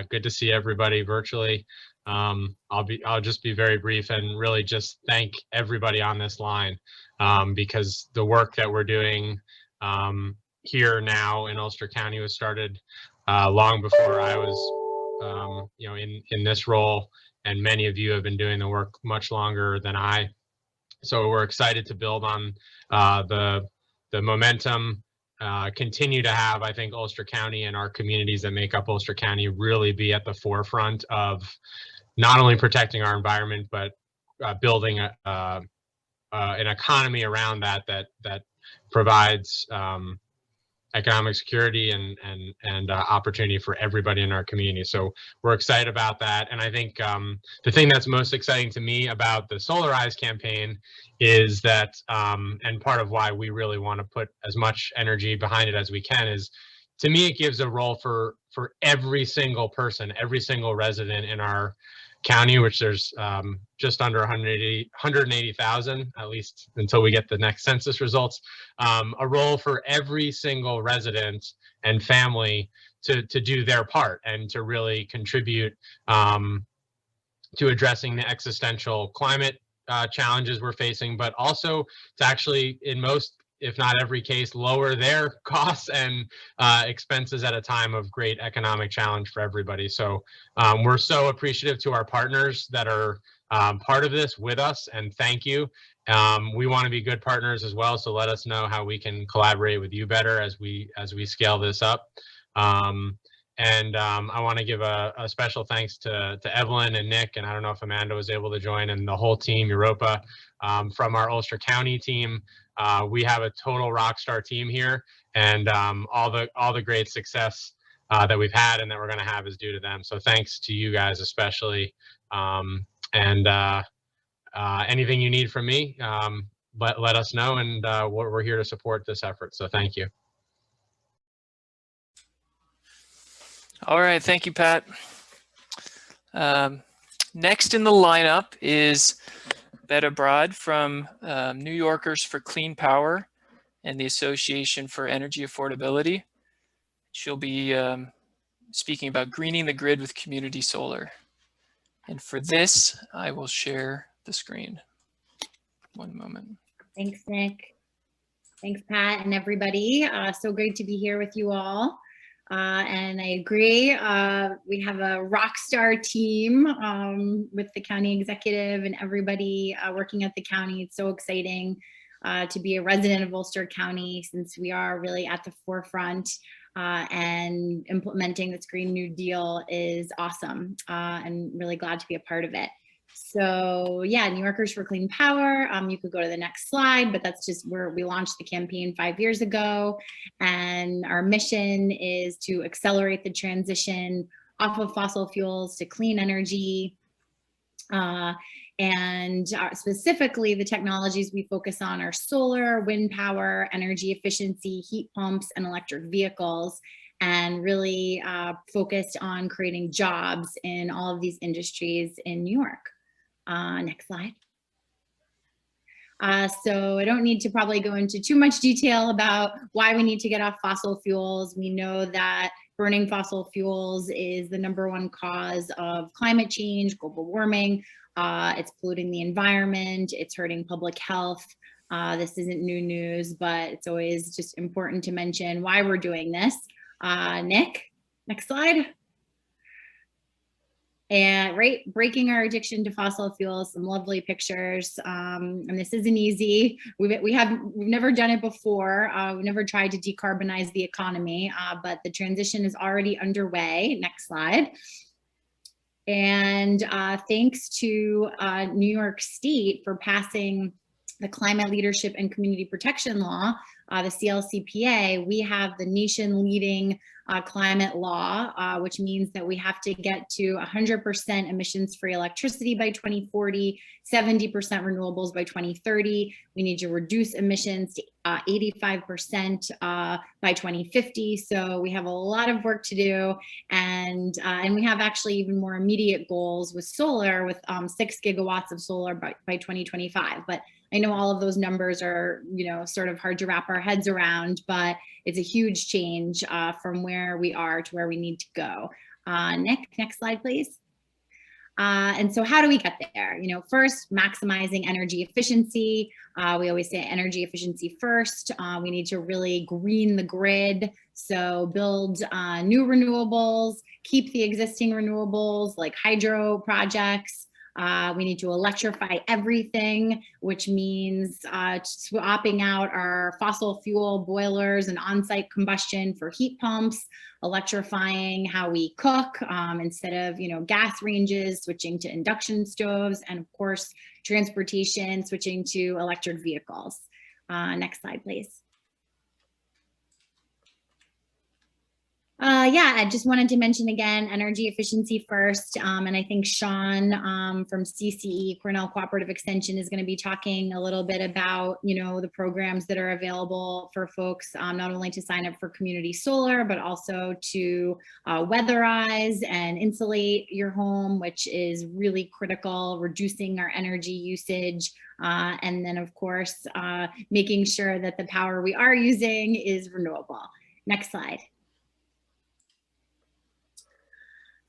Good to see everybody virtually. I'll just be very brief and really just thank everybody on this line, because the work that we're doing here now in Ulster County was started long before I was, in this role, and many of you have been doing the work much longer than I. So we're excited to build on the momentum, continue to have, I think, Ulster County and our communities that make up Ulster County really be at the forefront of not only protecting our environment, but building an economy around that provides economic security and opportunity for everybody in our community. So we're excited about that. And I think the thing that's most exciting to me about the Solarize campaign is that, and part of why we really want to put as much energy behind it as we can, is to me it gives a role for every single person, every single resident in our county, which there's just under 180,000, at least until we get the next census results, a role for every single resident and family to do their part and to really contribute to addressing the existential climate challenges we're facing, but also to actually, in most, if not every case, lower their costs and expenses at a time of great economic challenge for everybody. So we're so appreciative to our partners that are part of this with us, and thank you. We want to be good partners as well, so let us know how we can collaborate with you better as we scale this up. I want to give a special thanks to Evelyn and Nick, and I don't know if Amanda was able to join, and the whole team, Europa, from our Ulster County team. We have a total rock star team here, and all the great success that we've had and that we're going to have is due to them. So thanks to you guys especially. Anything you need from me, let us know, and we're here to support this effort. So thank you. All right, thank you, Pat. Next in the lineup is Betta Broad from New Yorkers for Clean Power and the Association for Energy Affordability. She'll be speaking about greening the grid with community solar. And for this, I will share the screen. One moment. Thanks, Nick. Thanks, Pat, and everybody. So great to be here with you all. And I agree, we have a rock star team with the county executive and everybody working at the county. It's so exciting to be a resident of Ulster County, since we are really at the forefront, and implementing this Green New Deal is awesome, and really glad to be a part of it. So yeah, New Yorkers for Clean Power, you could go to the next slide, but that's just where we launched the campaign 5 years ago. And our mission is to accelerate the transition off of fossil fuels to clean energy. Specifically, the technologies we focus on are solar, wind power, energy efficiency, heat pumps, and electric vehicles, and really focused on creating jobs in all of these industries in New York. Next slide. So I don't need to probably go into too much detail about why we need to get off fossil fuels. We know that burning fossil fuels is the #1 cause of climate change, global warming. It's polluting the environment, it's hurting public health. This isn't new news, but it's always just important to mention why we're doing this. Nick, next slide. And right, breaking our addiction to fossil fuels, some lovely pictures. And this isn't easy. We've never done it before. We've never tried to decarbonize the economy, but the transition is already underway. Next slide. And thanks to New York State for passing the Climate Leadership and Community Protection Law, the CLCPA, we have the nation leading climate law, which means that we have to get to 100% emissions-free electricity by 2040, 70% renewables by 2030. We need to reduce emissions to 85% by 2050. So we have a lot of work to do, and we have actually even more immediate goals with solar, with 6 gigawatts of solar by 2025. But I know all of those numbers are, sort of hard to wrap our heads around, but it's a huge change from where we are to where we need to go. Nick, next slide, please. And so how do we get there? You know, first, maximizing energy efficiency. We always say energy efficiency first. We need to really green the grid. So build new renewables, keep the existing renewables like hydro projects. We need to electrify everything, which means swapping out our fossil fuel boilers and on-site combustion for heat pumps, electrifying how we cook instead of, you know, gas ranges, switching to induction stoves, and of course, transportation, switching to electric vehicles. Next slide, please. Yeah, I just wanted to mention again, energy efficiency first. And I think Sean from CCE, Cornell Cooperative Extension, is going to be talking a little bit about, you know, the programs that are available for folks, not only to sign up for community solar, but also to weatherize and insulate your home, which is really critical, reducing our energy usage. And then, of course, making sure that the power we are using is renewable. Next slide.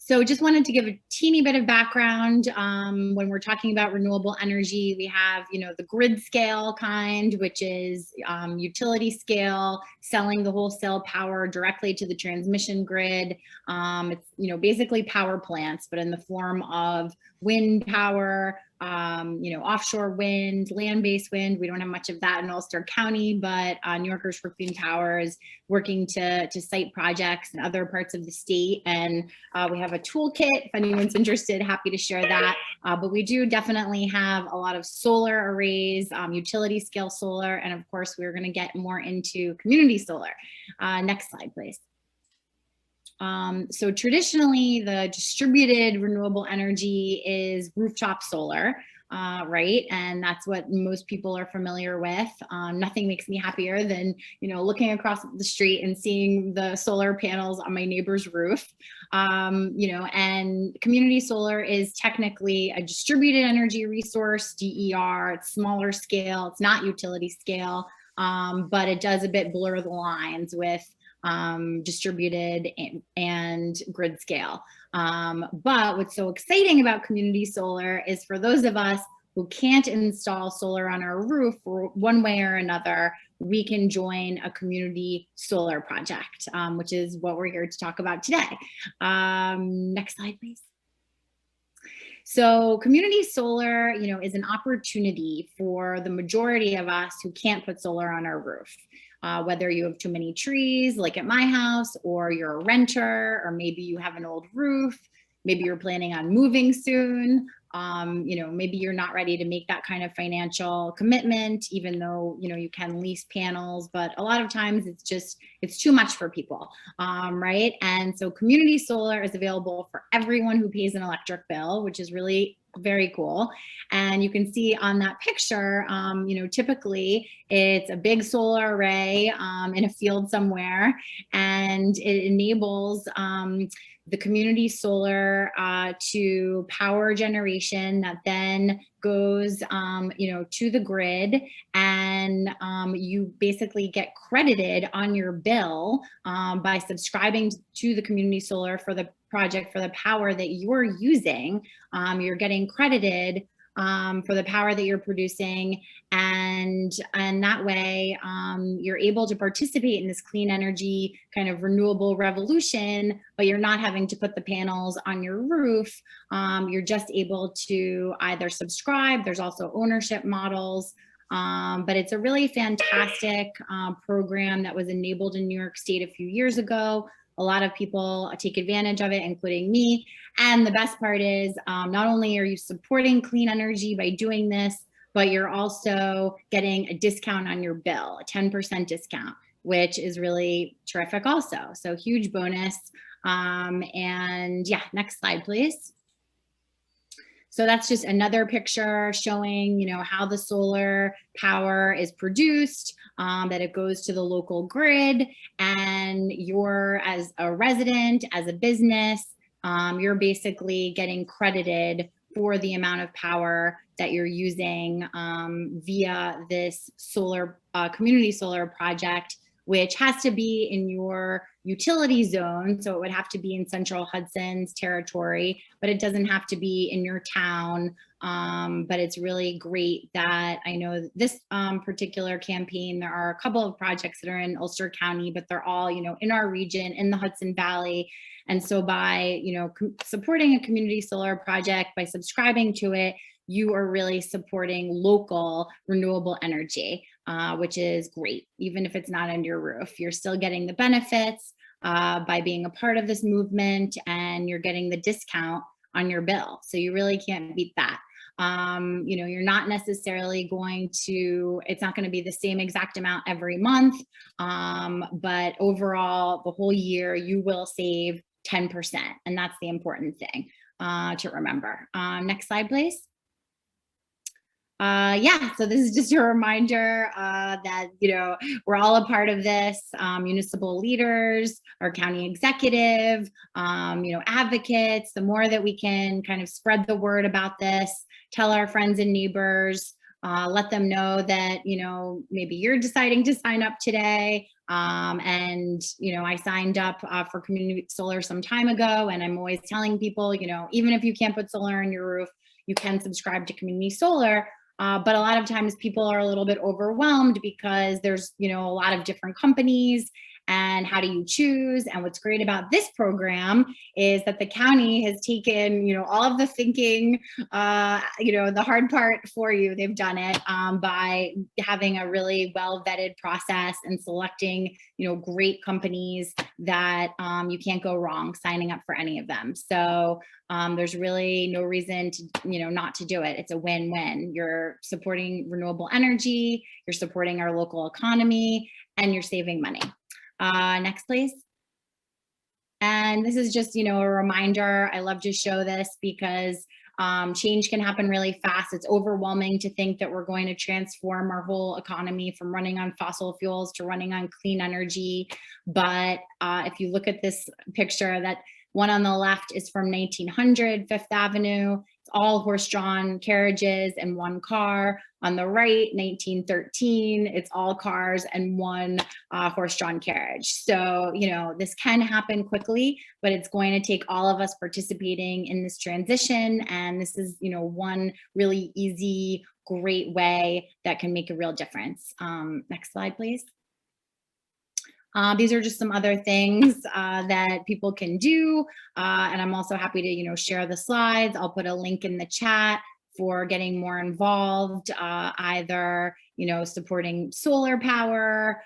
So just wanted to give a teeny bit of background. When we're talking about renewable energy, we have, you know, the grid scale kind, which is utility scale, selling the wholesale power directly to the transmission grid. It's, you know, basically power plants, but in the form of wind power, you know, offshore wind, land-based wind. We don't have much of that in Ulster County, but New Yorkers for Clean Power is working to site projects in other parts of the state. And we have a toolkit, if anyone's interested, happy to share that. But we do definitely have a lot of solar arrays, utility scale solar, and of course, we're going to get more into community solar. Next slide, please. So traditionally, the distributed renewable energy is rooftop solar, right? And that's what most people are familiar with. Nothing makes me happier than, you know, looking across the street and seeing the solar panels on my neighbor's roof. You know, and community solar is technically a distributed energy resource, DER. It's smaller scale, it's not utility scale, but it does a bit blur the lines with distributed and grid scale. But what's so exciting about community solar is for those of us who can't install solar on our roof for one way or another, we can join a community solar project, which is what we're here to talk about today. Next slide, please. So community solar, you know, is an opportunity for the majority of us who can't put solar on our roof. Whether you have too many trees, like at my house, or you're a renter, or maybe you have an old roof, maybe you're planning on moving soon, you know, maybe you're not ready to make that kind of financial commitment, even though, you know, you can lease panels, but a lot of times it's too much for people, right? And so community solar is available for everyone who pays an electric bill, which is really very cool. And you can see on that picture, you know, typically it's a big solar array in a field somewhere, and it enables the community solar to power generation that then goes, you know, to the grid, and you basically get credited on your bill by subscribing to the community solar for the project for the power that you're using. You're getting credited for the power that you're producing, and that way you're able to participate in this clean energy kind of renewable revolution, but you're not having to put the panels on your roof. You're just able to either subscribe, there's also ownership models, but it's a really fantastic program that was enabled in New York State a few years ago. A lot of people take advantage of it, including me. And the best part is not only are you supporting clean energy by doing this, but you're also getting a discount on your bill, a 10% discount, which is really terrific also. So huge bonus. And yeah, next slide, please. So that's just another picture showing, you know, how the solar power is produced, that it goes to the local grid, and you're, as a resident, as a business, you're basically getting credited for the amount of power that you're using via this solar community solar project, which has to be in your utility zone. So it would have to be in Central Hudson's territory, but it doesn't have to be in your town. But it's really great that I know this particular campaign, there are a couple of projects that are in Ulster County, but they're all, in our region, in the Hudson Valley. And so by, supporting a community solar project, by subscribing to it, you are really supporting local renewable energy, which is great. Even if it's not under your roof, you're still getting the benefits by being a part of this movement, and you're getting the discount on your bill. So you really can't beat that. You're not necessarily going to, it's not going to be the same exact amount every month, but overall, the whole year, you will save 10%. And that's the important thing to remember. Next slide, please. So this is just a reminder that, we're all a part of this, municipal leaders, our county executive, advocates. The more that we can kind of spread the word about this, tell our friends and neighbors, let them know that, maybe you're deciding to sign up today. I signed up for community solar some time ago, and I'm always telling people, even if you can't put solar on your roof, you can subscribe to community solar. But a lot of times people are a little bit overwhelmed because there's, a lot of different companies, and how do you choose? And what's great about this program is that the county has taken, all of the thinking, the hard part for you. They've done it by having a really well vetted process and selecting, great companies that you can't go wrong signing up for any of them. So there's really no reason to, not to do it. It's a win-win. You're supporting renewable energy, you're supporting our local economy, and you're saving money. Next, please. And this is just, a reminder. I love to show this because change can happen really fast. It's overwhelming to think that we're going to transform our whole economy from running on fossil fuels to running on clean energy. But if you look at this picture, that one on the left is from 1900 Fifth Avenue. It's all horse-drawn carriages and one car. On the right, 1913, it's all cars and one horse-drawn carriage. So, this can happen quickly, but it's going to take all of us participating in this transition. And this is, one really easy, great way that can make a real difference. Next slide, please. These are just some other things that people can do. And I'm also happy to, share the slides. I'll put a link in the chat for getting more involved, either, supporting solar power,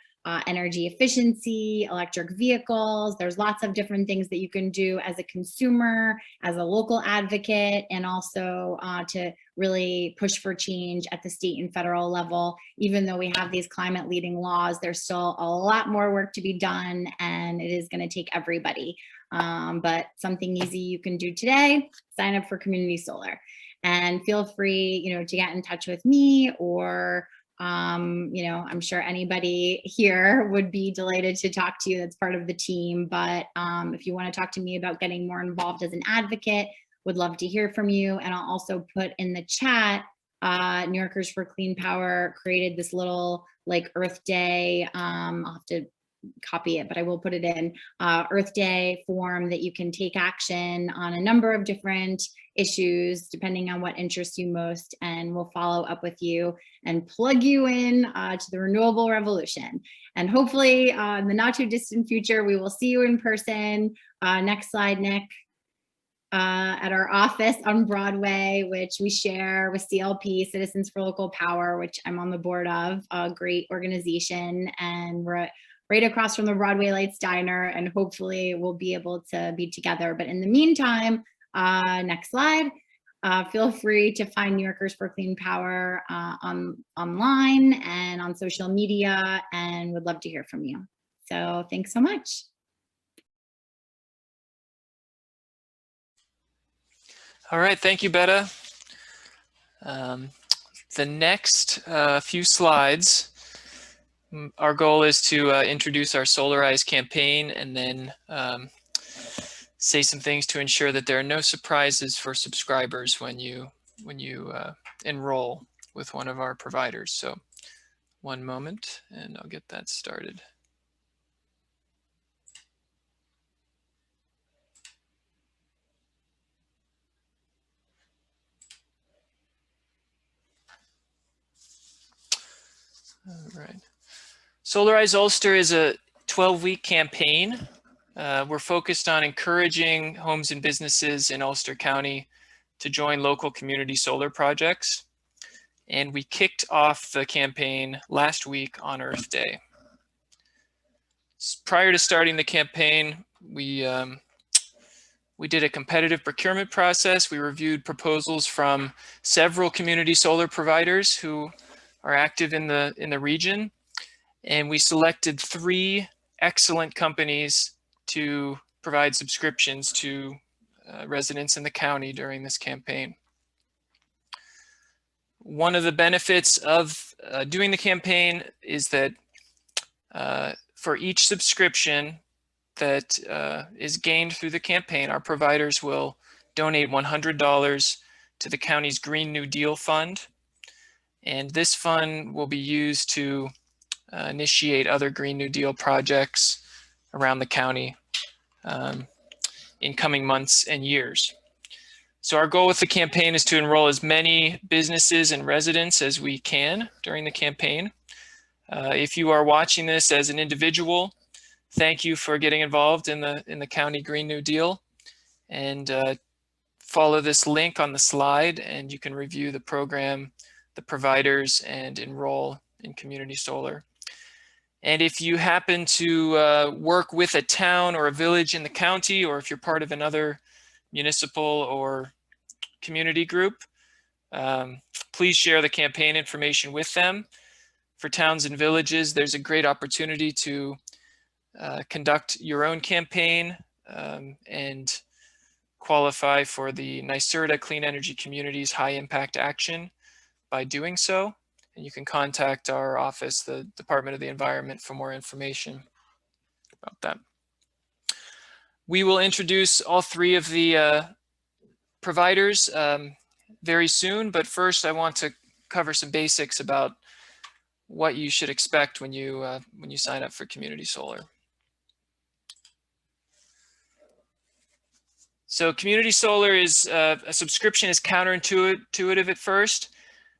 energy efficiency, electric vehicles. There's lots of different things that you can do as a consumer, as a local advocate, and also to really push for change at the state and federal level. Even though we have these climate leading laws, there's still a lot more work to be done, and it is going to take everybody. But something easy you can do today, sign up for community solar. And feel free, to get in touch with me, or, I'm sure anybody here would be delighted to talk to you that's part of the team. But if you want to talk to me about getting more involved as an advocate, would love to hear from you. And I'll also put in the chat, New Yorkers for Clean Power created this little Earth Day. I'll have to copy it, but I will put it in Earth Day form that you can take action on a number of different issues depending on what interests you most, and we'll follow up with you and plug you in to the renewable revolution. And hopefully in the not too distant future, we will see you in person. Next slide, Nick. At our office on Broadway, which we share with CLP, Citizens for Local Power, which I'm on the board of, a great organization, and we're right across from the Broadway Lights Diner, and hopefully we'll be able to be together. But in the meantime, next slide, feel free to find New Yorkers for Clean Power online and on social media, and would love to hear from you. So thanks so much. All right, thank you, Betta. The next few slides, our goal is to introduce our Solarize campaign, and then say some things to ensure that there are no surprises for subscribers when you enroll with one of our providers. So one moment, and I'll get that started. All right. Solarize Ulster is a 12-week campaign. We're focused on encouraging homes and businesses in Ulster County to join local community solar projects. And we kicked off the campaign last week on Earth Day. Prior to starting the campaign, we did a competitive procurement process. We reviewed proposals from several community solar providers who are active in the region. And we selected 3 excellent companies to provide subscriptions to residents in the county during this campaign. One of the benefits of doing the campaign is that for each subscription that is gained through the campaign, our providers will donate $100 to the county's Green New Deal Fund. And this fund will be used to initiate other Green New Deal projects around the county in coming months and years. So our goal with the campaign is to enroll as many businesses and residents as we can during the campaign. If you are watching this as an individual, thank you for getting involved in the county Green New Deal, and follow this link on the slide and you can review the program, the providers, and enroll in community solar. And if you happen to work with a town or a village in the county, or if you're part of another municipal or community group, please share the campaign information with them. For towns and villages, there's a great opportunity to conduct your own campaign and qualify for the NYSERDA Clean Energy Communities High Impact Action by doing so. And you can contact our office, the Department of the Environment, for more information about that. We will introduce all 3 of the providers very soon, but first I want to cover some basics about what you should expect when you sign up for community solar. So community solar is a subscription is counterintuitive at first.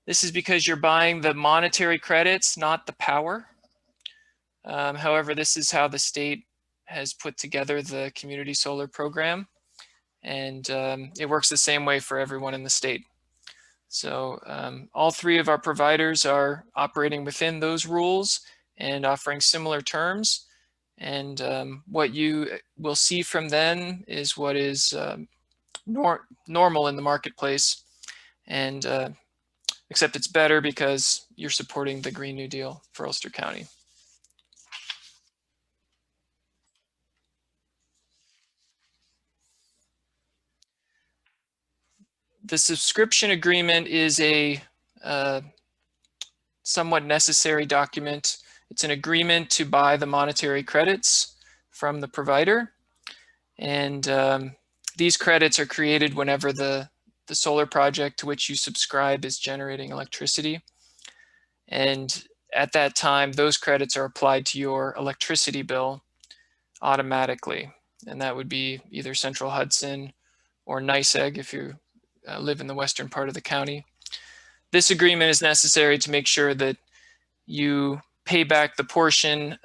This is because you're buying the monetary credits, not the power. However, this is how the state has put together the community solar program, and it works the same way for everyone in the state. So all 3 of our providers are operating within those rules and offering similar terms. And what you will see from them is what is normal in the marketplace, and except it's better because you're supporting the Green New Deal for Ulster County. The subscription agreement is a somewhat necessary document. It's an agreement to buy the monetary credits from the provider. And these credits are created whenever the solar project to which you subscribe is generating electricity. And at that time, those credits are applied to your electricity bill automatically. And that would be either Central Hudson or NYSEG if you live in the western part of the county. This agreement is necessary to make sure that you pay back the portion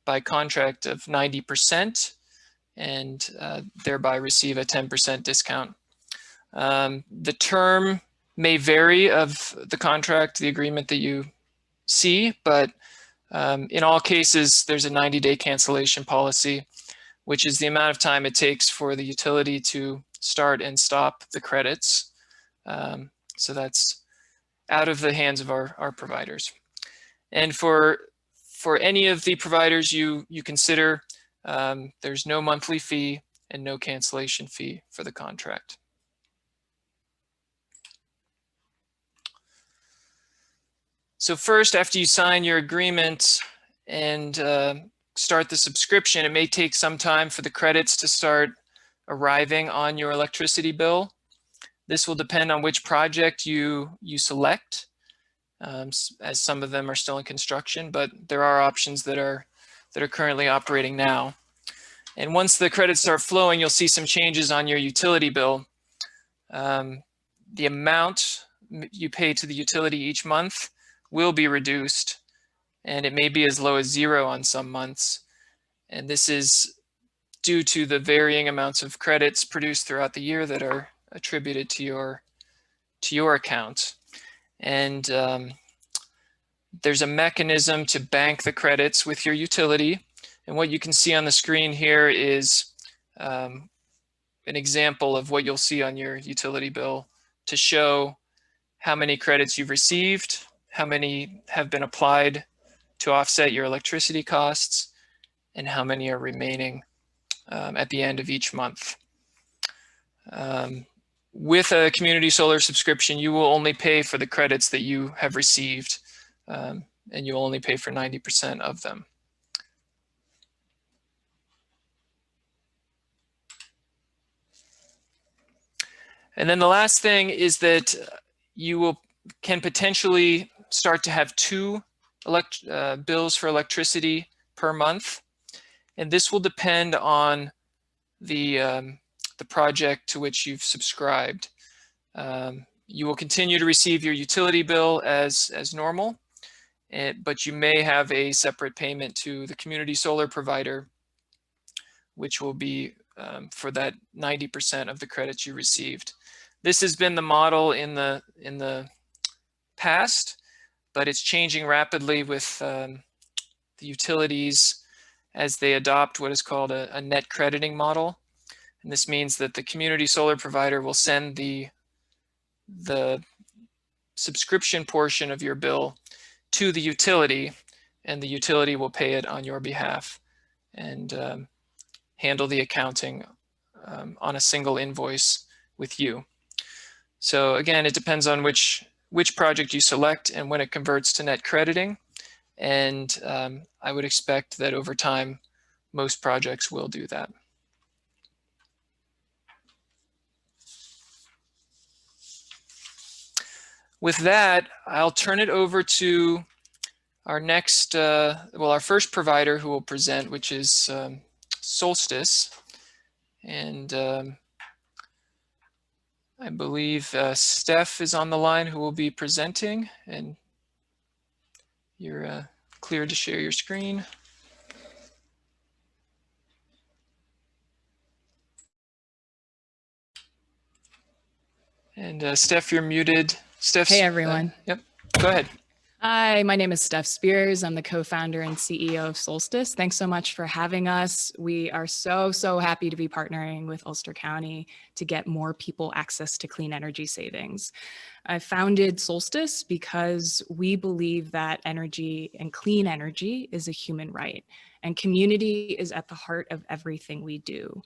by contract of 90% and thereby receive a 10% discount. The term may vary of the contract, the agreement that you see, but in all cases, there's a 90-day cancellation policy, which is the amount of time it takes for the utility to start and stop the credits. So that's out of the hands of our providers. And for any of the providers you consider, there's no monthly fee and no cancellation fee for the contract. So first, after you sign your agreement and start the subscription, it may take some time for the credits to start arriving on your electricity bill. This will depend on which project you select, as some of them are still in construction, but there are options that are currently operating now. And once the credits start flowing, you'll see some changes on your utility bill. The amount you pay to the utility each month will be reduced, and it may be as low as 0 on some months. And this is due to the varying amounts of credits produced throughout the year that are attributed to your account. And there's a mechanism to bank the credits with your utility. And what you can see on the screen here is an example of what you'll see on your utility bill to show how many credits you've received, how many have been applied to offset your electricity costs, and how many are remaining at the end of each month. With a community solar subscription, you will only pay for the credits that you have received, and you will only pay for 90% of them. And then the last thing is that you can potentially start to have 2 bills for electricity per month. And this will depend on the project to which you've subscribed. You will continue to receive your utility bill as normal, but you may have a separate payment to the community solar provider, which will be for that 90% of the credits you received. This has been the model in the past, but it's changing rapidly with the utilities as they adopt what is called a net crediting model. And this means that the community solar provider will send the subscription portion of your bill to the utility, and the utility will pay it on your behalf and handle the accounting on a single invoice with you. So again, it depends on which project you select and when it converts to net crediting. And I would expect that over time, most projects will do that. With that, I'll turn it over to our next, our first provider who will present, which is Solstice. And I believe Steph is on the line who will be presenting, and you're clear to share your screen. And Steph, you're muted. Steph. Hey, everyone. Yep, go ahead. Hi, my name is Steph Spears. I'm the co-founder and CEO of Solstice. Thanks so much for having us. We are so happy to be partnering with Ulster County to get more people access to clean energy savings. I founded Solstice because we believe that energy and clean energy is a human right, and community is at the heart of everything we do.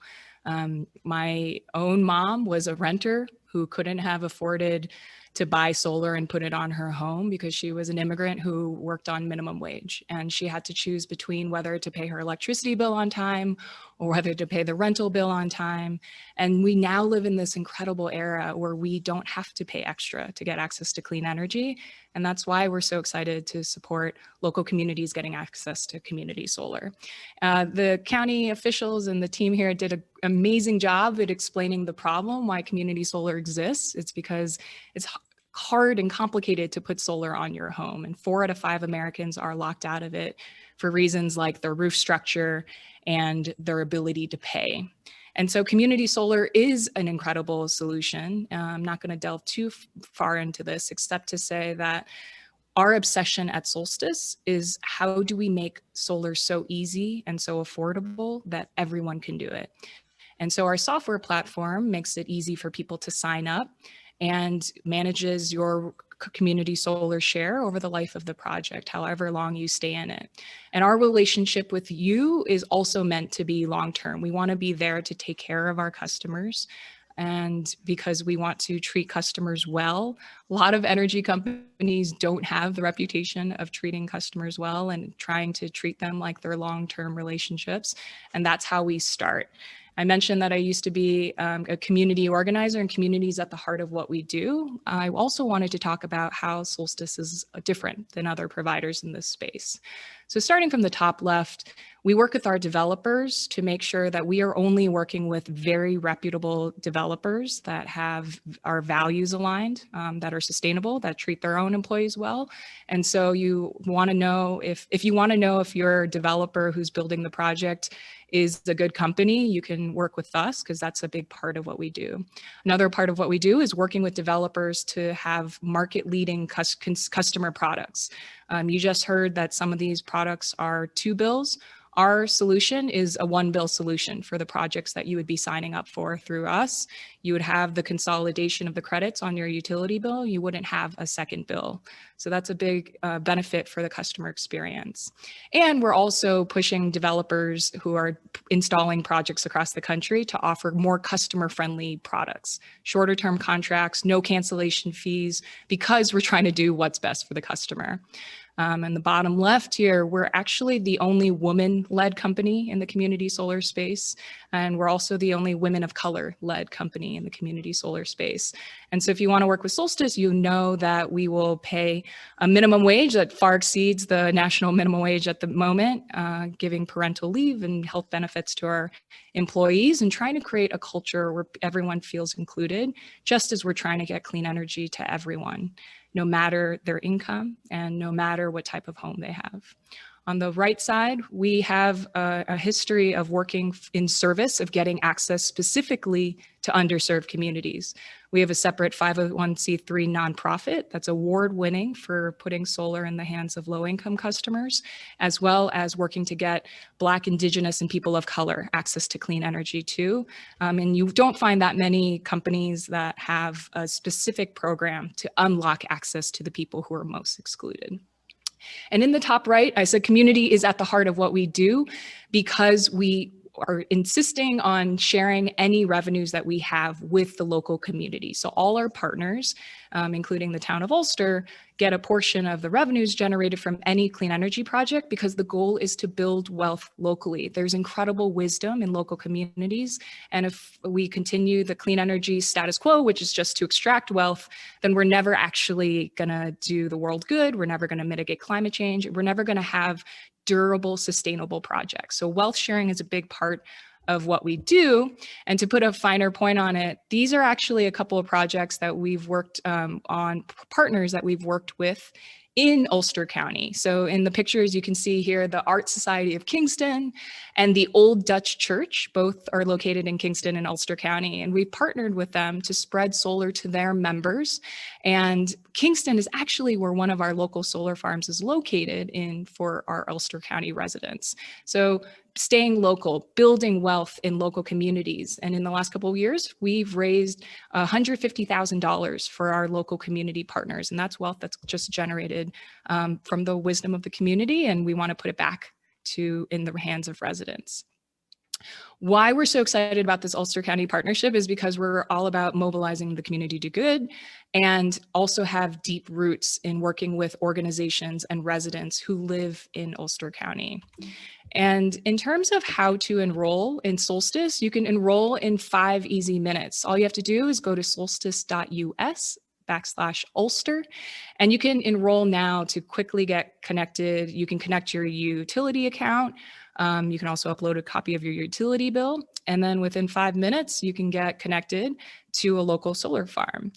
My own mom was a renter who couldn't have afforded to buy solar and put it on her home because she was an immigrant who worked on minimum wage, and she had to choose between whether to pay her electricity bill on time or whether to pay the rental bill on time. And we now live in this incredible era where we don't have to pay extra to get access to clean energy. And that's why we're so excited to support local communities getting access to community solar. The county officials and the team here did an amazing job at explaining the problem, why community solar exists. It's because it's hard and complicated to put solar on your home, and 4 out of 5 Americans are locked out of it for reasons like their roof structure and their ability to pay. And so community solar is an incredible solution. I'm not going to delve too far into this, except to say that our obsession at Solstice is how do we make solar so easy and so affordable that everyone can do it. And so our software platform makes it easy for people to sign up and manages your community solar share over the life of the project, however long you stay in it. And our relationship with you is also meant to be long-term. We want to be there to take care of our customers, and because we want to treat customers well. A lot of energy companies don't have the reputation of treating customers well and trying to treat them like they're long-term relationships. And that's how we start. I mentioned that I used to be a community organizer, and community is at the heart of what we do. I also wanted to talk about how Solstice is different than other providers in this space. So starting from the top left, we work with our developers to make sure that we are only working with very reputable developers that have our values aligned, that are sustainable, that treat their own employees well. And so you want to know if you want to know if your developer who's building the project is a good company, you can work with us because that's a big part of what we do. Another part of what we do is working with developers to have market-leading customer products. You just heard that some of these products are 2 bills. Our solution is a 1 bill solution for the projects that you would be signing up for through us. You would have the consolidation of the credits on your utility bill. You wouldn't have a second bill. So that's a big benefit for the customer experience. And we're also pushing developers who are installing projects across the country to offer more customer-friendly products, shorter term contracts, no cancellation fees, because we're trying to do what's best for the customer. And the bottom left here, we're actually the only woman-led company in the community solar space. And we're also the only women of color-led company in the community solar space. And so if you want to work with Solstice, you know that we will pay a minimum wage that far exceeds the national minimum wage at the moment, giving parental leave and health benefits to our employees, and trying to create a culture where everyone feels included, just as we're trying to get clean energy to everyone, no matter their income and no matter what type of home they have. On the right side, we have a history of working in service of getting access specifically to underserved communities. We have a separate 501c3 nonprofit that's award-winning for putting solar in the hands of low-income customers, as well as working to get Black, Indigenous, and people of color access to clean energy too. And you don't find that many companies that have a specific program to unlock access to the people who are most excluded. And in the top right, I said community is at the heart of what we do because we are insisting on sharing any revenues that we have with the local community. So all our partners, including the town of Ulster, get a portion of the revenues generated from any clean energy project because the goal is to build wealth locally. There's incredible wisdom in local communities. And if we continue the clean energy status quo, which is just to extract wealth, then we're never actually gonna do the world good. We're never gonna mitigate climate change. We're never gonna have durable, sustainable projects. So wealth sharing is a big part of what we do. And to put a finer point on it, these are actually a couple of projects that we've worked on, partners that we've worked with in Ulster County. So in the pictures, you can see here the Art Society of Kingston and the Old Dutch Church, both are located in Kingston and Ulster County. And we partnered with them to spread solar to their members. And Kingston is actually where one of our local solar farms is located in for our Ulster County residents. So staying local, building wealth in local communities. And in the last couple of years, we've raised $150,000 for our local community partners. And that's wealth that's just generated from the wisdom of the community. And we want to put it back in the hands of residents. Why we're so excited about this Ulster County partnership is because we're all about mobilizing the community to good and also have deep roots in working with organizations and residents who live in Ulster County. And in terms of how to enroll in Solstice, you can enroll in 5 easy minutes. All you have to do is go to solstice.us/Ulster, and you can enroll now to quickly get connected. You can connect your utility account. You can also upload a copy of your utility bill. And then within 5 minutes, you can get connected to a local solar farm.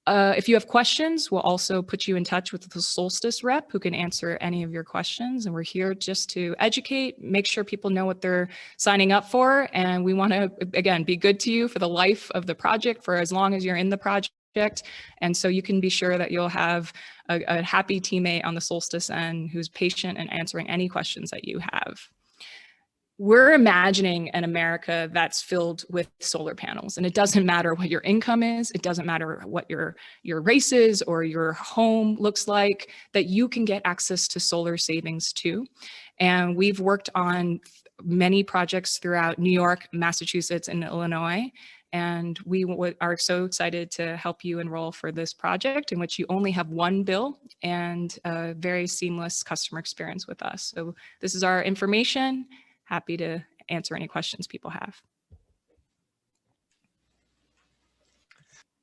If you have questions, we'll also put you in touch with the Solstice rep who can answer any of your questions. And we're here just to educate, make sure people know what they're signing up for. And we want to, again, be good to you for the life of the project, for as long as you're in the project. And so you can be sure that you'll have a happy teammate on the Solstice end who's patient and answering any questions that you have. We're imagining an America that's filled with solar panels, and it doesn't matter what your income is, it doesn't matter what your race is or your home looks like, that you can get access to solar savings too. And we've worked on many projects throughout New York, Massachusetts, and Illinois. And we are so excited to help you enroll for this project in which you only have 1 bill and a very seamless customer experience with us. So this is our information. Happy to answer any questions people have.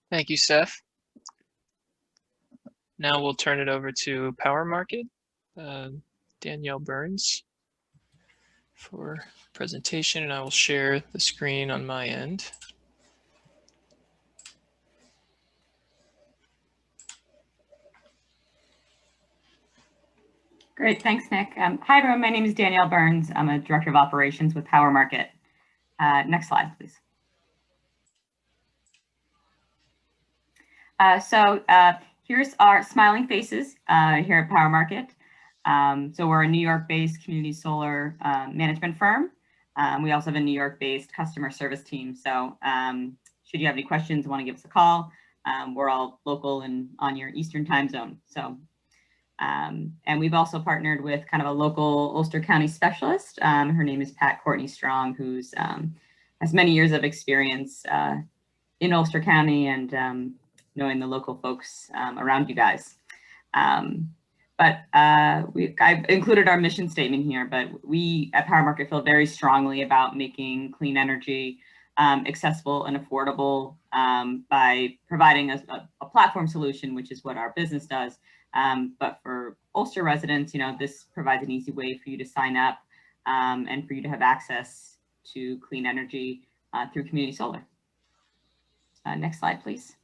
Thank you, Steph. Now we'll turn it over to Power Market, Danielle Burns for presentation, and I will share the screen on my end. Great, thanks, Nick. Hi, everyone. My name is Danielle Burns. I'm a Director of Operations with Power Market. Next slide, please. Here's our smiling faces here at Power Market. So we're a New York-based community solar management firm. We also have a New York-based customer service team. So should you have any questions, want to give us a call. We're all local and on your Eastern time zone. So, and we've also partnered with kind of a local Ulster County specialist. Her name is Pat Courtney Strong, who's has many years of experience in Ulster County and knowing the local folks around you guys. I've included our mission statement here, but we at Power Market feel very strongly about making clean energy accessible and affordable by providing a platform solution, which is what our business does. But for Ulster residents, you know, this provides an easy way for you to sign up and for you to have access to clean energy through community solar. Next slide, please.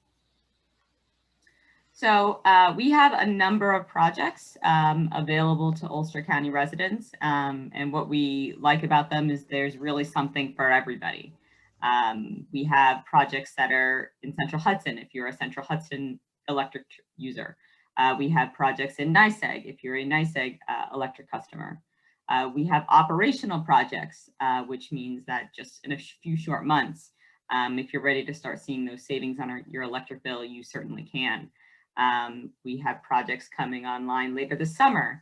So we have a number of projects available to Ulster County residents. And what we like about them is there's really something for everybody. We have projects that are in Central Hudson, if you're a Central Hudson electric user. We have projects in NYSEG, if you're a NYSEG electric customer. We have operational projects, which means that just in a few short months, if you're ready to start seeing those savings on your electric bill, you certainly can. We have projects coming online later this summer.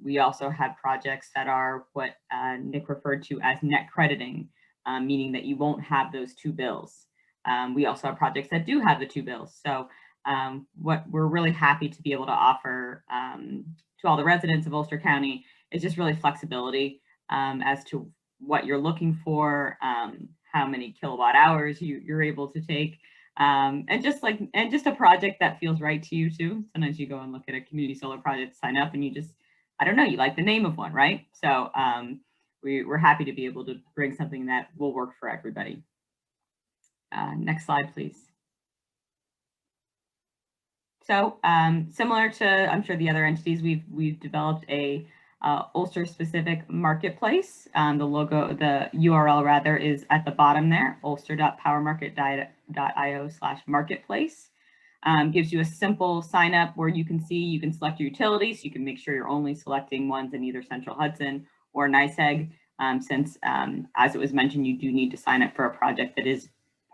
We also have projects that are what Nick referred to as net crediting, meaning that you won't have those two bills. We also have projects that do have the two bills. So what we're really happy to be able to offer to all the residents of Ulster County is just really flexibility as to what you're looking for, how many kilowatt hours you're able to take. And just a project that feels right to you too. Sometimes you go and look at a community solar project, sign up, and you just, I don't know, you like the name of one, right? So we're happy to be able to bring something that will work for everybody. Next slide, please. So similar to, I'm sure, the other entities, we've developed a Ulster specific marketplace. The logo, the URL rather, is at the bottom there, ulster.powermarket.io/marketplace. Gives you a simple sign up where you can select your utilities. You can make sure you're only selecting ones in either Central Hudson or NYSEG, since as it was mentioned, you do need to sign up for a project that is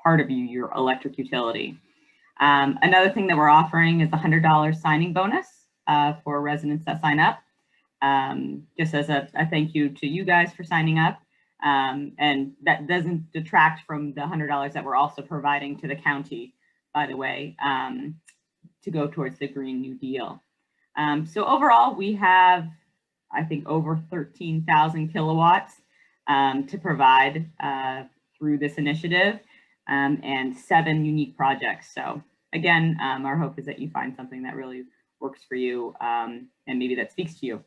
part of your electric utility. Another thing that we're offering is a $100 signing bonus for residents that sign up. Just as a thank you to you guys for signing up. And that doesn't detract from the $100 that we're also providing to the county, by the way, to go towards the Green New Deal. So overall, we have, I think, over 13,000 kilowatts to provide through this initiative and 7 unique projects. So again, our hope is that you find something that really works for you and maybe that speaks to you.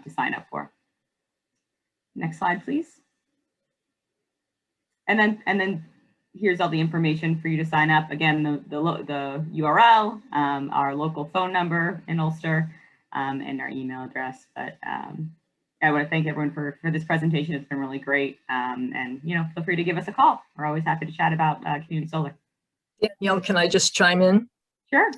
To sign up for. Next slide, please. And then here's all the information for you to sign up. Again, the URL, our local phone number in Ulster, and our email address. But I want to thank everyone for this presentation. It's been really great. And you know, feel free to give us a call. We're always happy to chat about community solar. Danielle, can I just chime in? Sure.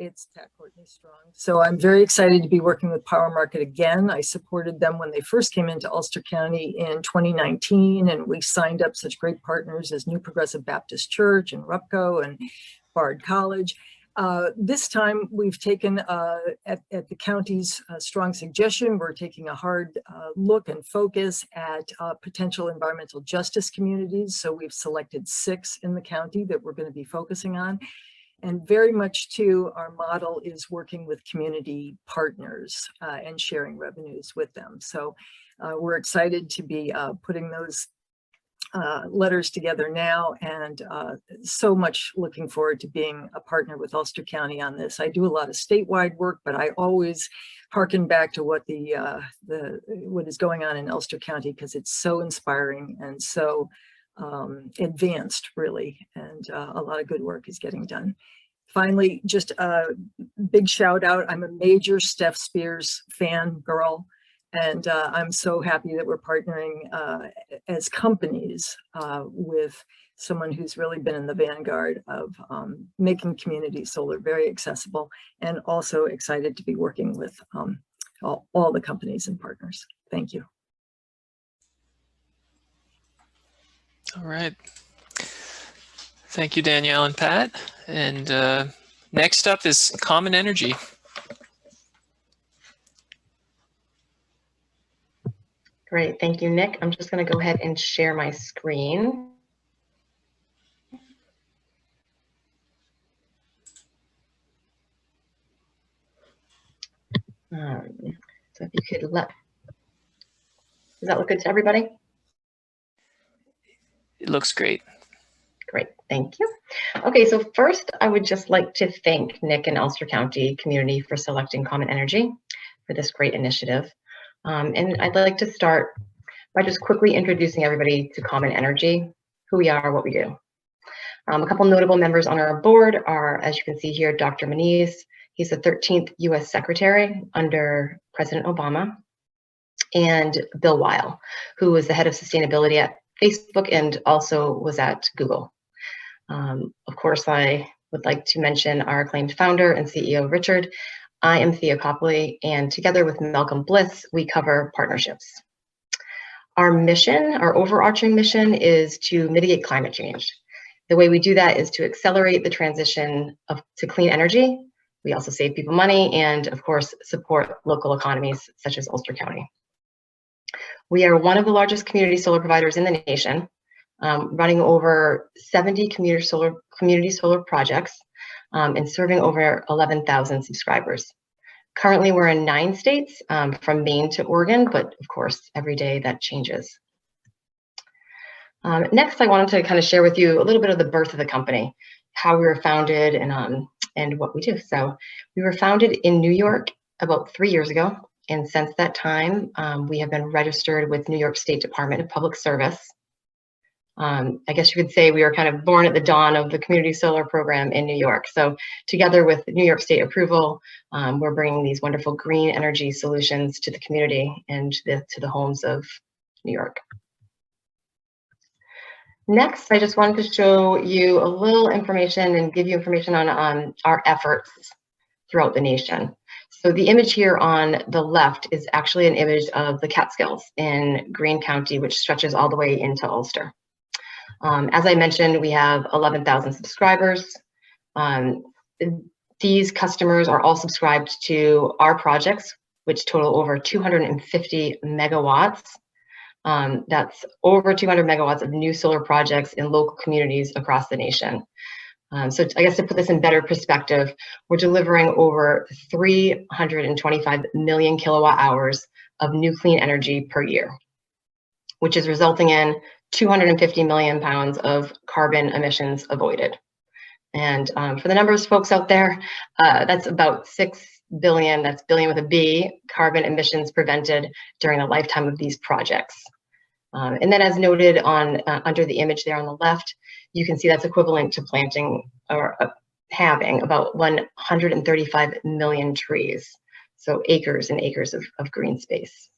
It's Pat Courtney Strong. So I'm very excited to be working with Power Market again. I supported them when they first came into Ulster County in 2019, and we signed up such great partners as New Progressive Baptist Church and RUPCO and Bard College. This time we've taken, at the county's strong suggestion, we're taking a hard look and focus at potential environmental justice communities. So we've selected 6 in the county that we're going to be focusing on. And very much too, our model is working with community partners and sharing revenues with them. So we're excited to be putting those letters together now, and so much looking forward to being a partner with Ulster County on this. I do a lot of statewide work, but I always harken back to what what is going on in Ulster County, because it's so inspiring and so advanced, really, and a lot of good work is getting done. Finally, just a big shout out. I'm a major Steph Spears fan girl. And I'm so happy that we're partnering as companies with someone who's really been in the vanguard of making community solar very accessible, and also excited to be working with all the companies and partners. Thank you. All right. Thank you, Danielle and Pat. And next up is Common Energy. Great, thank you, Nick. I'm just going to go ahead and share my screen. So if you could does that look good to everybody? It looks great. Great, thank you. Okay, so first I would just like to thank Nick and Ulster County community for selecting Common Energy for this great initiative. And I'd like to start by just quickly introducing everybody to Common Energy, who we are, what we do. A couple notable members on our board are, as you can see here, Dr. Moniz. He's the 13th US Secretary under President Obama, and Bill Weil, who was the head of sustainability at Facebook and also was at Google. Of course, I would like to mention our acclaimed founder and CEO, Richard. I am Thea Copley, and together with Malcolm Bliss, we cover partnerships. Our mission, our overarching mission, is to mitigate climate change. The way we do that is to accelerate the transition to clean energy. We also save people money and, of course, support local economies such as Ulster County. We are one of the largest community solar providers in the nation, running over 70 community solar projects and serving over 11,000 subscribers. Currently, we're in 9 states, from Maine to Oregon, but of course, every day that changes. Next, I wanted to kind of share with you a little bit of the birth of the company, how we were founded and what we do. So we were founded in New York about 3 years ago. And since that time, we have been registered with New York State Department of Public Service. I guess you could say we were kind of born at the dawn of the community solar program in New York. So together with New York State approval, we're bringing these wonderful green energy solutions to the community and to the homes of New York. Next, I just wanted to show you a little information and give you information on our efforts throughout the nation. So the image here on the left is actually an image of the Catskills in Greene County, which stretches all the way into Ulster. As I mentioned, we have 11,000 subscribers. These customers are all subscribed to our projects, which total over 250 megawatts. That's over 200 megawatts of new solar projects in local communities across the nation. So I guess to put this in better perspective, we're delivering over 325 million kilowatt hours of new clean energy per year, which is resulting in 250 million pounds of carbon emissions avoided. And for the numbers folks out there, that's about 6 billion, that's billion with a B, carbon emissions prevented during the lifetime of these projects. And then as noted on under the image there on the left, you can see that's equivalent to planting or having about 135 million trees. So acres and acres of green space.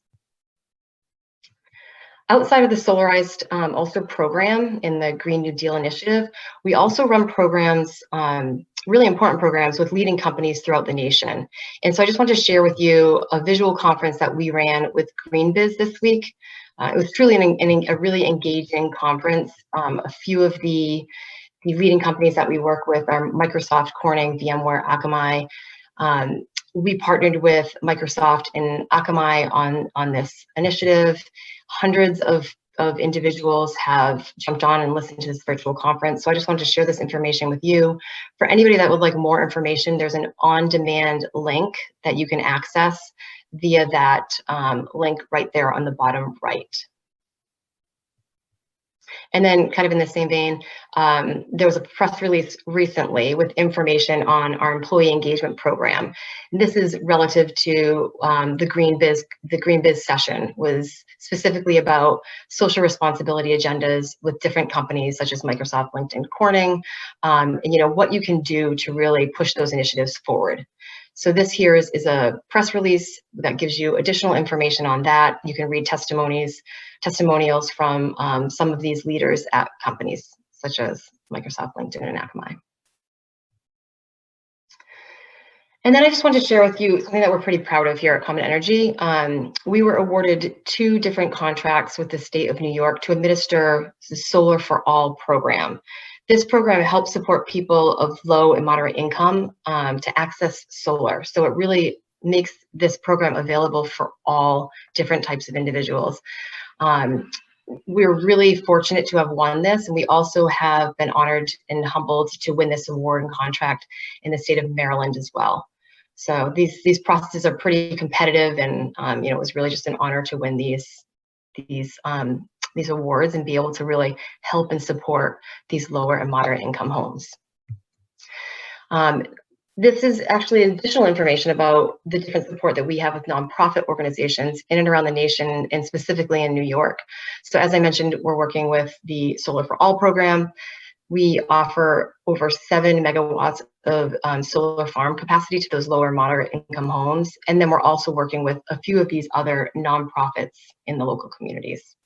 Outside of the Solarized Ulster program in the Green New Deal initiative, we also run programs, really important programs with leading companies throughout the nation. And so I just want to share with you a visual conference that we ran with GreenBiz this week. It was truly a really engaging conference. A few of the leading companies that we work with are Microsoft, Corning, VMware, Akamai. We partnered with Microsoft and Akamai on this initiative. Hundreds of individuals have jumped on and listened to this virtual conference. So I just wanted to share this information with you. For anybody that would like more information, there's an on-demand link that you can access via that link right there on the bottom right. And then kind of in the same vein, there was a press release recently with information on our employee engagement program. This is relative to the Green Biz session, was specifically about social responsibility agendas with different companies such as Microsoft, LinkedIn, Corning, and what you can do to really push those initiatives forward. So this here is a press release that gives you additional information on that. You can read testimonials from some of these leaders at companies such as Microsoft, LinkedIn, and Akamai. And then I just wanted to share with you something that we're pretty proud of here at Common Energy. We were awarded 2 different contracts with the state of New York to administer the Solar for All program. This program helps support people of low and moderate income to access solar. So it really makes this program available for all different types of individuals. We're really fortunate to have won this, and we also have been honored and humbled to win this award and contract in the state of Maryland as well. So these processes are pretty competitive, and it was really just an honor to win these awards and be able to really help and support these lower and moderate income homes. This is actually additional information about the different support that we have with nonprofit organizations in and around the nation, and specifically in New York. So as I mentioned, we're working with the Solar for All program. We offer over 7 megawatts of solar farm capacity to those lower moderate income homes. And then we're also working with a few of these other nonprofits in the local communities.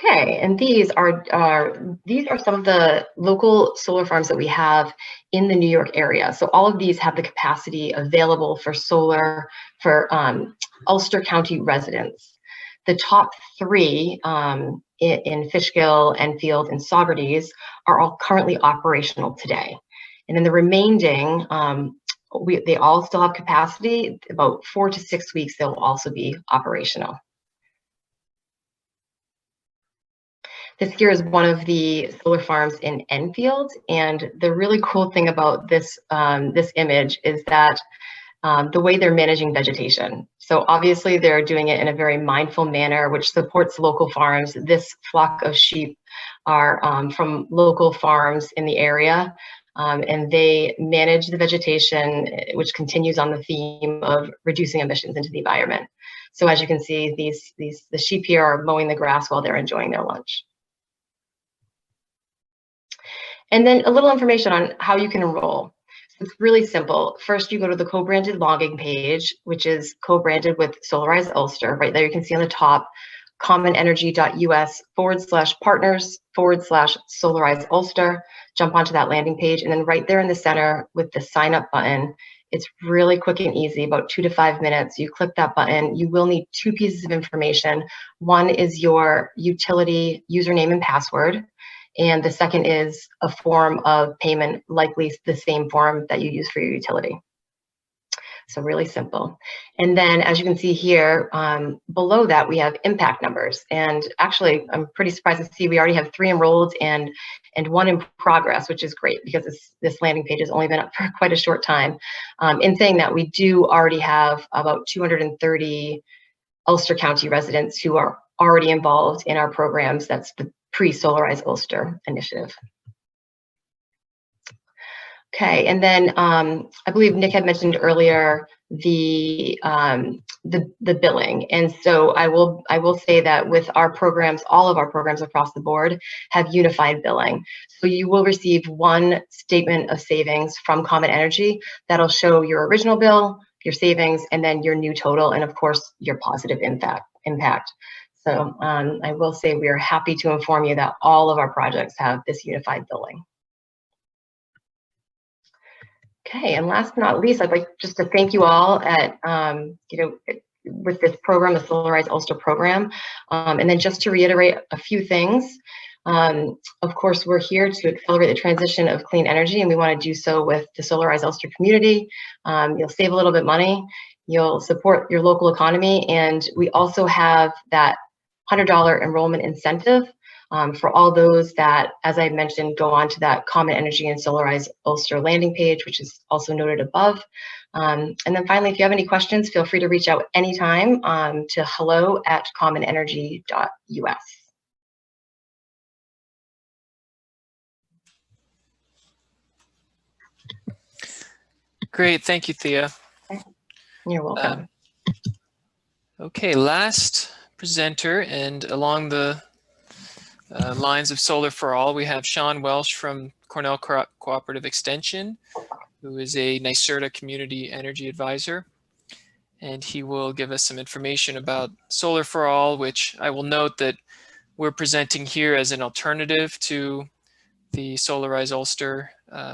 Okay, and these are some of the local solar farms that we have in the New York area. So all of these have the capacity available for solar for Ulster County residents. The top 3 in Fishkill, Enfield, and Saugerties are all currently operational today. And then the remaining, they all still have capacity. About 4 to 6 weeks, they'll also be operational. This here is one of the solar farms in Enfield, and the really cool thing about this this image is that the way they're managing vegetation. So obviously they're doing it in a very mindful manner, which supports local farms. This flock of sheep are from local farms in the area, and they manage the vegetation, which continues on the theme of reducing emissions into the environment. So as you can see, the sheep here are mowing the grass while they're enjoying their lunch. And then a little information on how you can enroll. It's really simple. First, you go to the co-branded logging page, which is co-branded with Solarize Ulster. Right there, you can see on the top, commonenergy.us/partners/Solarize Ulster. Jump onto that landing page, and then right there in the center with the sign up button, it's really quick and easy, about 2 to 5 minutes. You click that button. You will need 2 pieces of information. One is your utility username and password. And the second is a form of payment, likely the same form that you use for your utility. So really simple. And then as you can see here, below that, we have impact numbers. And actually, I'm pretty surprised to see we already have 3 enrolled and 1 in progress, which is great because this landing page has only been up for quite a short time. In saying that, we do already have about 230 Ulster County residents who are already involved in our programs. That's the pre-Solarize Ulster initiative. Okay, and then I believe Nick had mentioned earlier the billing, and so I will say that with our programs, all of our programs across the board have unified billing. So you will receive 1 statement of savings from Common Energy that'll show your original bill, your savings, and then your new total, and of course your positive impact. So I will say we are happy to inform you that all of our projects have this unified billing. Okay, and last but not least, I'd like just to thank you all at, with this program, the Solarize Ulster program. And then just to reiterate a few things, of course, we're here to accelerate the transition of clean energy, and we want to do so with the Solarize Ulster community. You'll save a little bit of money, you'll support your local economy, and we also have that $100 enrollment incentive for all those that, as I mentioned, go on to that Common Energy and Solarize Ulster landing page, which is also noted above. And then finally, if you have any questions, feel free to reach out anytime to hello@commonenergy.us. Great, thank you, Thea. You're welcome. Okay, last presenter, and along the lines of Solar for All, we have Sean Welsh from Cornell Cooperative Extension, who is a NYSERDA Community Energy Advisor. And he will give us some information about Solar for All, which I will note that we're presenting here as an alternative to the Solarize Ulster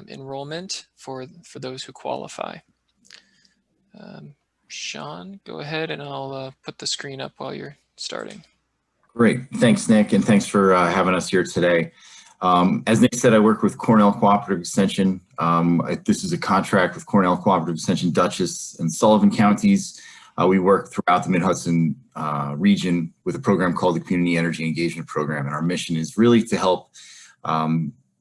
enrollment for those who qualify. Sean, go ahead and I'll put the screen up while you're starting. Great. Thanks, Nick, and thanks for having us here today. As Nick said, I work with Cornell Cooperative Extension. This is a contract with Cornell Cooperative Extension, Dutchess and Sullivan counties. We work throughout the Mid-Hudson region with a program called the Community Energy Engagement Program, and our mission is really to help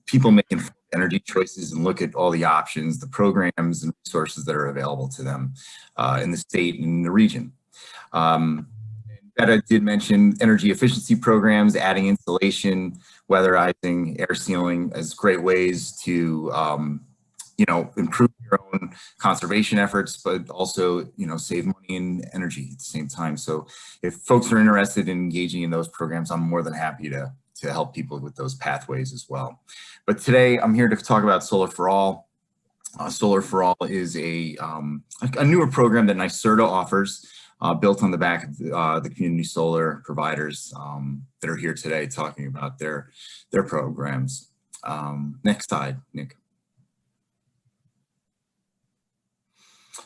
people make informed energy choices and look at all the options, the programs and resources that are available to them in the state and in the region. Betta did mention energy efficiency programs, adding insulation, weatherizing, air sealing as great ways to improve your own conservation efforts, but also save money and energy at the same time. So if folks are interested in engaging in those programs, I'm more than happy to help people with those pathways as well. But today I'm here to talk about Solar for All. Solar for All is a newer program that NYSERDA offers, built on the back of the community solar providers that are here today talking about their programs. Next slide, Nick.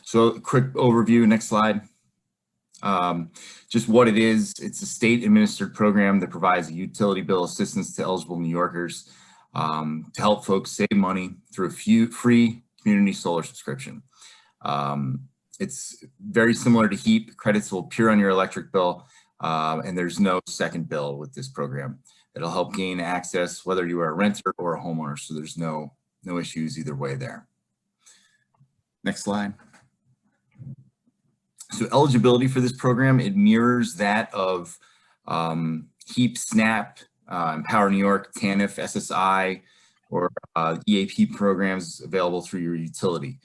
So a quick overview, next slide. Just what it is, it's a state administered program that provides a utility bill assistance to eligible New Yorkers to help folks save money through a free community solar subscription. It's very similar to HEAP. Credits will appear on your electric bill, and there's no second bill with this program. It'll help gain access whether you are a renter or a homeowner, so there's no issues either way there. Next slide. So eligibility for this program, it mirrors that of HEAP, SNAP, Empower New York, TANF, SSI, or EAP programs available through your utility.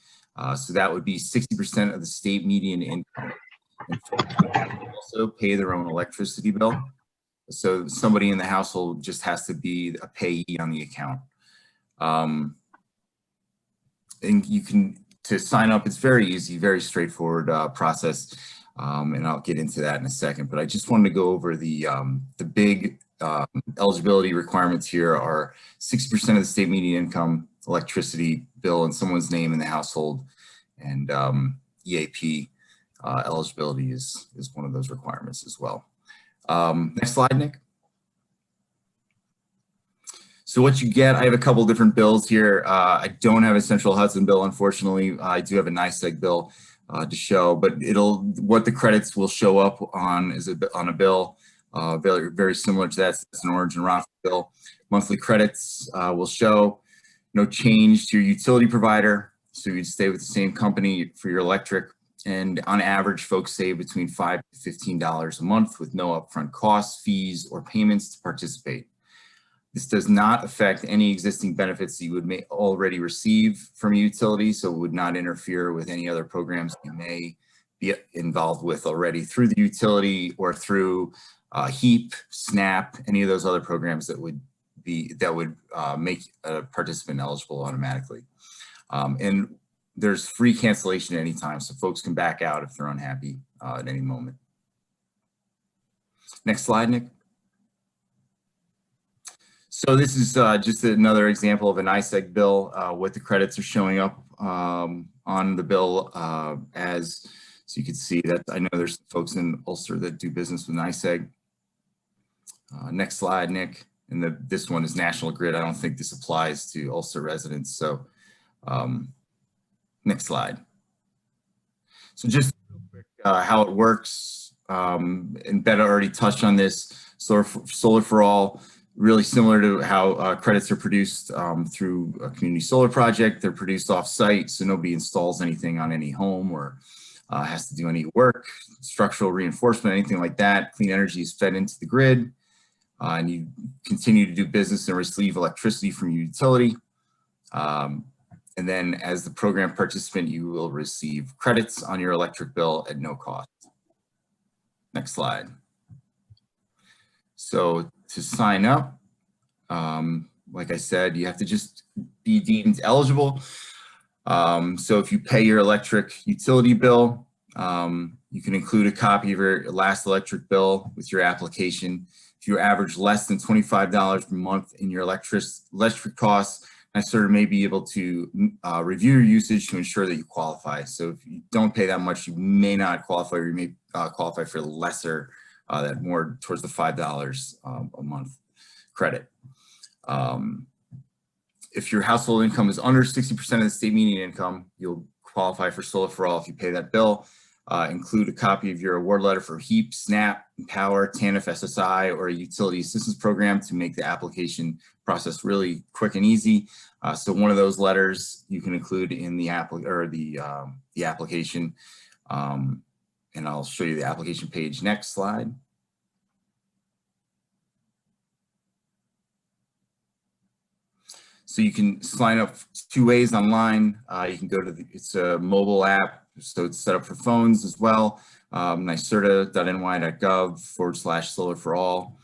So that would be 60% of the state median income. And folks also pay their own electricity bill. So somebody in the household just has to be a payee on the account. And you can, to sign up, it's very easy, very straightforward process. And I'll get into that in a second, but I just wanted to go over the big eligibility requirements here are 60% of the state median income, electricity bill in someone's name in the household, and EAP eligibility is one of those requirements as well. Next slide, Nick. So what you get, I have a couple different bills here. I don't have a Central Hudson bill, unfortunately. I do have a NYSEG bill to show, but what the credits will show up on is on a bill very, very similar to that. It's an Orange and Rock bill. Monthly credits will show no change to your utility provider, so you'd stay with the same company for your electric. And on average, folks save between $5 to $15 a month with no upfront costs, fees, or payments to participate. This does not affect any existing benefits that you would already receive from a utility, so it would not interfere with any other programs you may be involved with already through the utility or through HEAP, SNAP, any of those other programs that would make a participant eligible automatically. And there's free cancellation at any time, so folks can back out if they're unhappy at any moment. Next slide, Nick. So this is just another example of an NYSEG bill. What the credits are showing up on the bill so you can see that I know there's folks in Ulster that do business with NYSEG. Next slide, Nick. And this one is National Grid. I don't think this applies to Ulster residents. So next slide. So just real quick, how it works. And Betta already touched on this. Solar for All. really similar to how credits are produced through a community solar project. They're produced off-site, so nobody installs anything on any home or has to do any work, structural reinforcement, anything like that. Clean energy is fed into the grid, and you continue to do business and receive electricity from your utility. And then as the program participant, you will receive credits on your electric bill at no cost. Next slide. So to sign up, like I said, you have to just be deemed eligible. So if you pay your electric utility bill, you can include a copy of your last electric bill with your application. If you average less than $25 per month in your electric costs, NYSERDA may be able to review your usage to ensure that you qualify. So if you don't pay that much, you may not qualify, or you may qualify for lesser, that more towards the $5 a month credit. If your household income is under 60% of the state median income, you'll qualify for Solar for All if you pay that bill. Include a copy of your award letter for HEAP, SNAP, Empower, TANF, SSI, or a utility assistance program to make the application process really quick and easy. So one of those letters you can include in the application. And I'll show you the application page. Next slide. So you can sign up 2 ways online. You can go to it's a mobile app, so it's set up for phones as well. NYSERDA.ny.gov/solar for all.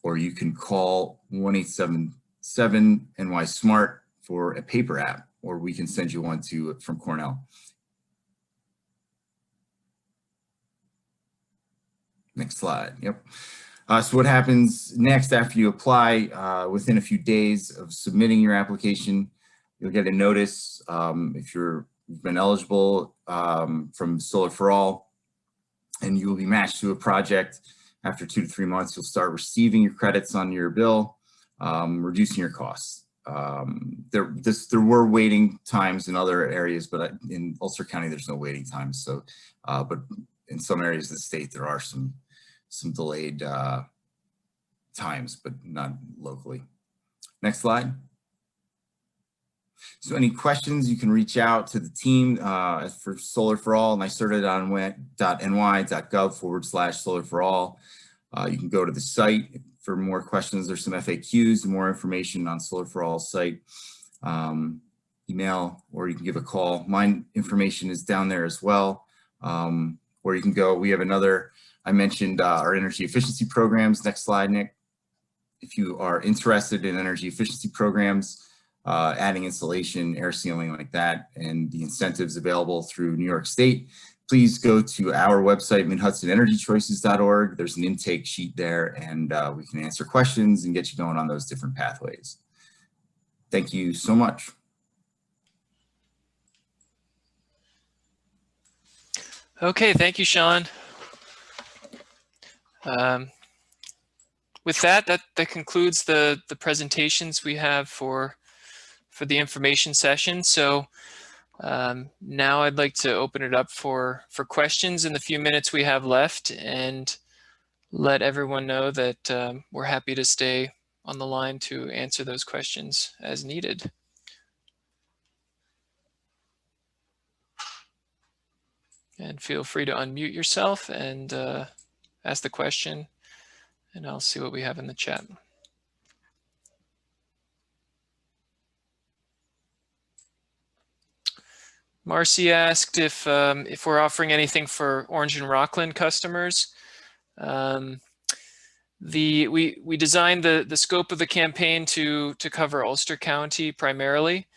Or you can call 1-877-NY-SMART for a paper app, or we can send you one from Cornell. Next slide. Yep. So what happens next after you apply? Within a few days of submitting your application, you'll get a notice if you've been eligible from Solar for All, and you will be matched to a project. After 2 to 3 months, you'll start receiving your credits on your bill, reducing your costs. There were waiting times in other areas, but in Ulster County, there's no waiting times. So, but in some areas of the state, there are some delayed times, but not locally. Next slide. So any questions, you can reach out to the team for Solar for All, NYSERDA.ny.gov/Solar for All. You can go to the site for more questions. There's some FAQs and more information on Solar for All's site. Email, or you can give a call. My information is down there as well. Or you can go, we have another, I mentioned our energy efficiency programs. Next slide, Nick. If you are interested in energy efficiency programs, adding insulation, air sealing like that, and the incentives available through New York State, please go to our website, MidHudsonEnergyChoices.org. There's an intake sheet there, and we can answer questions and get you going on those different pathways. Thank you so much. Okay, thank you, Sean. With that concludes the presentations we have for the information session. So now I'd like to open it up for questions in the few minutes we have left, and let everyone know that we're happy to stay on the line to answer those questions as needed. And feel free to unmute yourself and ask the question, and I'll see what we have in the chat. Marcy asked if we're offering anything for Orange and Rockland customers. We designed the scope of the campaign to cover Ulster County primarily,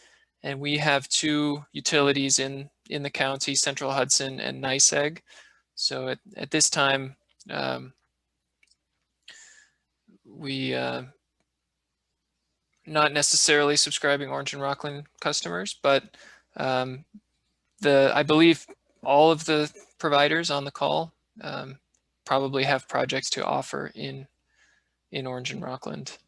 and we have 2 utilities in the county, Central Hudson and NYSEG. So at this time, we not necessarily subscribing Orange and Rockland customers, but I believe all of the providers on the call probably have projects to offer in Orange and Rockland.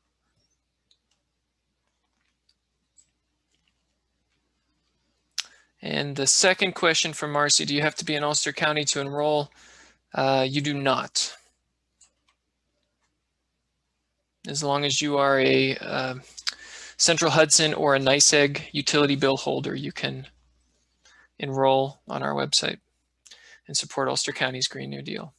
And the second question from Marcy, do you have to be in Ulster County to enroll? You do not. As long as you are a Central Hudson or a NYSEG utility bill holder, you can enroll on our website and support Ulster County's Green New Deal.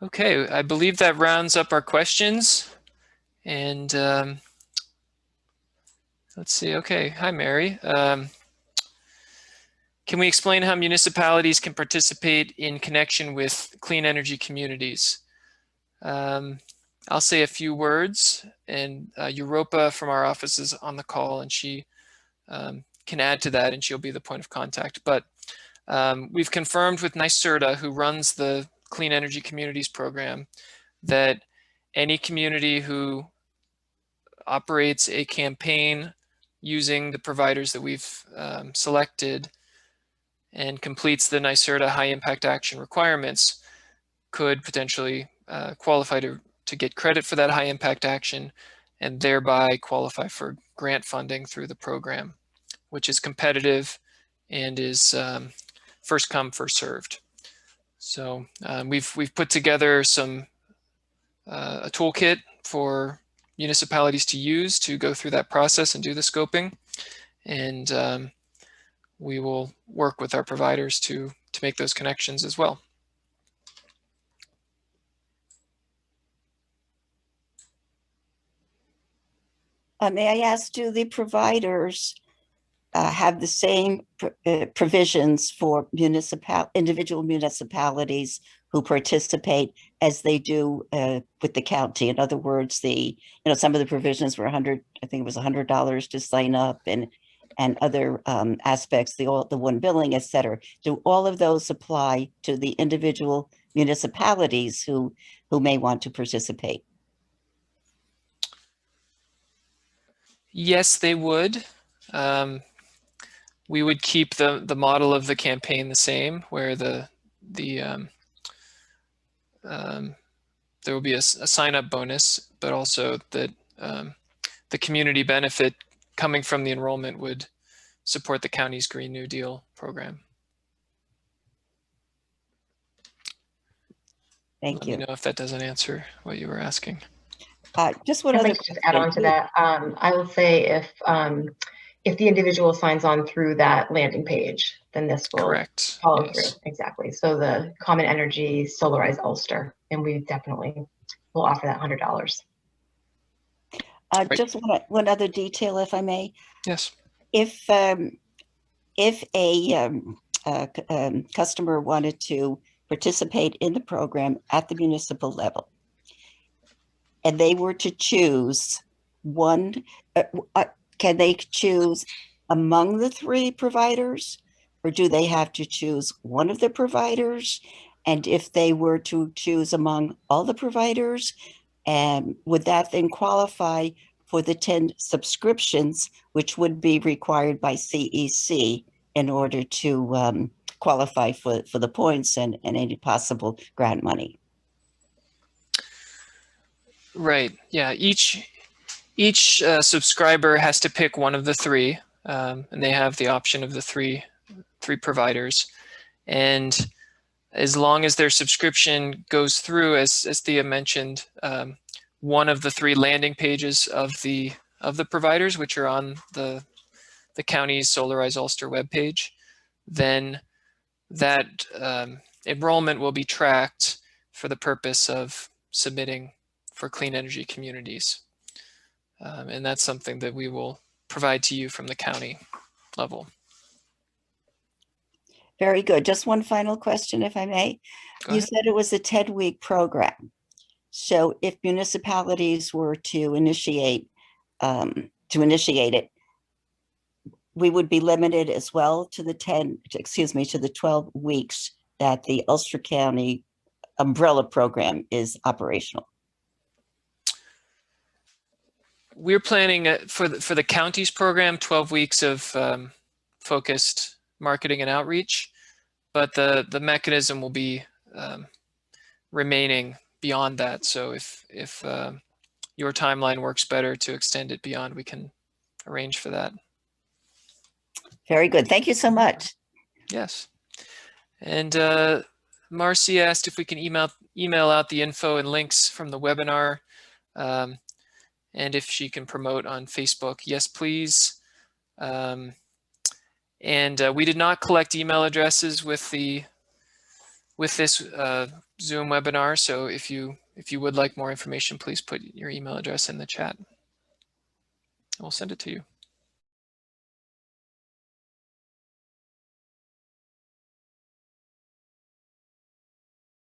Okay, I believe that rounds up our questions. And let's see, okay, hi Mary. Can we explain how municipalities can participate in connection with clean energy communities? I'll say a few words, and Europa from our office is on the call, and she can add to that, and she'll be the point of contact. But we've confirmed with NYSERDA, who runs the Clean Energy Communities program, that any community who operates a campaign using the providers that we've selected and completes the NYSERDA high impact action requirements could potentially qualify to get credit for that high impact action and thereby qualify for grant funding through the program, which is competitive and is first come, first served. So we've put together a toolkit for municipalities to use to go through that process and do the scoping. And we will work with our providers to make those connections as well. May I ask, do the providers have the same provisions for individual municipalities who participate as they do with the county? In other words, some of the provisions were I think it was $100 to sign up, and other aspects, the one billing, et cetera. Do all of those apply to the individual municipalities who may want to participate? Yes, they would. We would keep the model of the campaign the same, where there will be a sign-up bonus, but also that the community benefit coming from the enrollment would support the county's Green New Deal program. Thank you. Let me know if that doesn't answer what you were asking. Just one I'd other like to just add on to that. I would say if the individual signs on through that landing page, then this will Correct. follow Yes. through. Exactly. So the Common Energy Solarize Ulster, and we definitely will offer that $100. Right. Just one other detail, if I may. Yes. If a customer wanted to participate in the program at the municipal level, and they were to choose one, can they choose among the three providers, or do they have to choose one of the providers? And if they were to choose among all the providers, would that then qualify for the 10 subscriptions, which would be required by CEC in order to qualify for the points and any possible grant money? Right. Yeah. Each subscriber has to pick one of the three, and they have the option of the three providers. And as long as their subscription goes through, as Thea mentioned, one of the three landing pages of the providers, which are on the county's Solarize Ulster webpage, then that enrollment will be tracked for the purpose of submitting for clean energy communities. And that's something that we will provide to you from the county level. Very good. Just one final question, if I may. Go You ahead. said it was a 10-week program. So if municipalities were to initiate it, we would be limited as well to the 12 weeks that the Ulster County umbrella program is operational. We're planning for the county's program 12 weeks of focused marketing and outreach, but the mechanism will be remaining beyond that. So if your timeline works better to extend it beyond, we can arrange for that. Very good. Thank you so much. Yes. And Marcy asked if we can email out the info and links from the webinar, and if she can promote on Facebook. Yes, please. And we did not collect email addresses with this Zoom webinar. So if you would like more information, please put your email address in the chat. We'll send it to you.